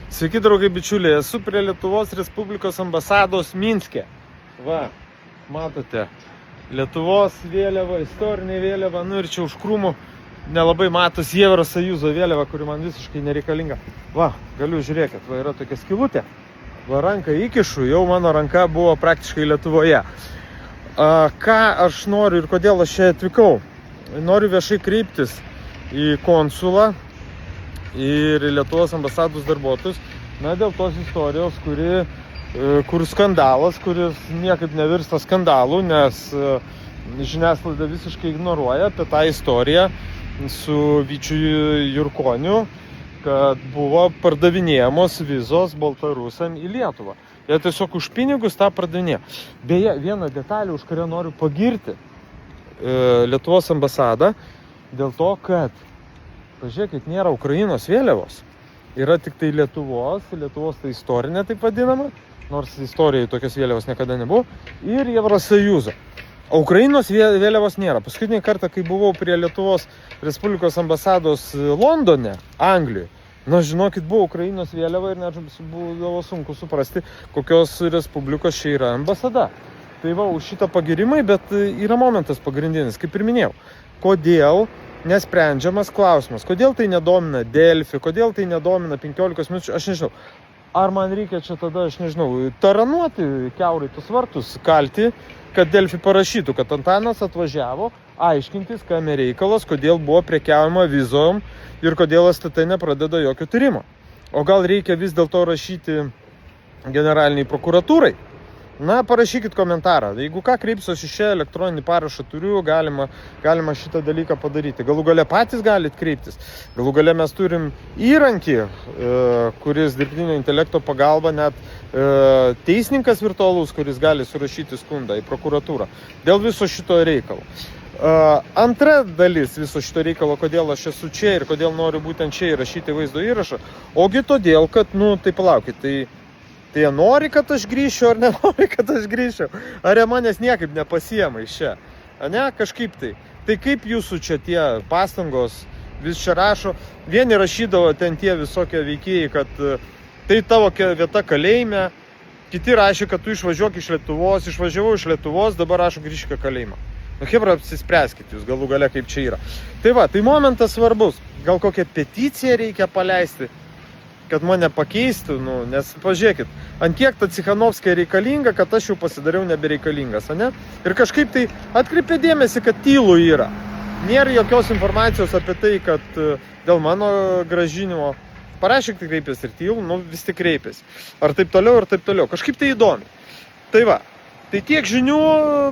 Sveiki, draugai bičiuliai, esu prie Lietuvos Respublikos ambasados Minske. Va, matote, Lietuvos vėliava, istorinė vėliava, nu ir čia už krūmų nelabai matosi Evrosąjūzo vėliava, kuri man visiškai nereikalinga. Va, galiu žiūrėkit, va yra tokia skylutė, va ranką įkišu, jau mano ranka buvo praktiškai Lietuvoje. Ką aš noriu ir kodėl aš čia atvykau? Noriu viešai kreiptis į konsulą ir Lietuvos ambasados darbuotojus, na, dėl tos istorijos, kur skandalas, kuris niekaip nevirsta skandalu, nes žiniasklaida visiškai ignoruoja apie tą istoriją su Vyčiu Jurkoniu, kad buvo pardavinėjamos vizos baltarusiam į Lietuvą. Jie tiesiog už pinigus tą pardavinėjo. Beje, vieną detalę, už kurią noriu pagirti Lietuvos ambasadą, dėl to, kad pažiūrėkit, nėra Ukrainos vėliavos. Yra tik tai Lietuvos tai istorinė taip vadinama, nors istorijai tokios vėliavos niekada nebuvo, ir Evrosąjūzo. O Ukrainos vėliavos nėra. Paskutinį kartą, kai buvau prie Lietuvos Respublikos ambasados Londone, Anglijoje, na, žinokit, buvo Ukrainos vėliava ir net būdavo sunku suprasti, kokios respublikos čia yra ambasada. Tai va, už šitą pagirimai, bet yra momentas pagrindinis, kaip ir minėjau. Kodėl nesprendžiamas klausimas? Kodėl tai nedomina Delfi? Kodėl tai nedomina 15 minučių? Aš nežinau. Ar man reikia čia tada, aš nežinau, taranuoti kiaurai tus vartus, kalti, kad Delfi parašytų, kad Antanas atvažiavo aiškintis, kame reikalas, kodėl buvo prekiaujama vizom ir kodėl STT nepradeda jokio tyrimo. O gal reikia vis dėlto rašyti generaliniai prokuratūrai? Na, parašykit komentarą. Jeigu ką, kreipsiuosi čia, elektroninį parašą turiu, galima šitą dalyką padaryti. Galų gale patys galit kreiptis. Galų gale mes turim įrankį, kuris dirbtinio intelekto pagalba, net teisininkas virtualus, kuris gali surašyti skundą į prokuratūrą. Dėl viso šito reikalo. Antra dalis viso šito reikalo, kodėl aš esu čia ir kodėl noriu būtent čia įrašyti vaizdo įrašą. Ogi todėl, kad, tai palaukit, tai jie nori, kad aš grįšiu, ar nenori, kad aš grįšiu? Ar jie manęs niekaip nepasiema iš čia? Ne, kažkaip tai. Tai kaip jūsų čia tie pastangos vis čia rašo? Vieni rašydavo ten tie visokie veikėjai, kad tai tavo vieta kalėjime. Kiti rašė, kad tu išvažiuok iš Lietuvos. Išvažiavau iš Lietuvos, dabar rašo grįžk į kalėjimą. Hebra, apsispręskit jūs galų gale, kaip čia yra. Tai va, tai momentas svarbus. Gal kokią peticiją reikia paleisti, kad mane pakeistų, nes pažiūrėkit, ant kiek ta Cichanovskaya reikalinga, kad aš jau pasidariau nebereikalingas, ne? Ir kažkaip tai atkreipė dėmesį, kad tylu yra. Nėra jokios informacijos apie tai, kad dėl mano grąžinimo parašyk tik kreipės ir tylu, vis tik kreipės. Ar taip toliau, ar taip toliau. Kažkaip tai įdomi. Tai va, tai tiek žinių,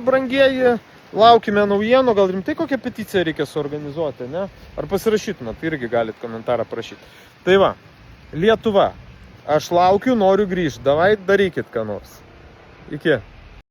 brangieji, laukime naujienų, gal rimtai kokią peticiją reikia suorganizuoti, ne? Ar pasirašytumėt, tai irgi galit komentarą parašyti. Tai va, Lietuva, aš laukiu, noriu grįžti, davai darykit ką nors. Iki.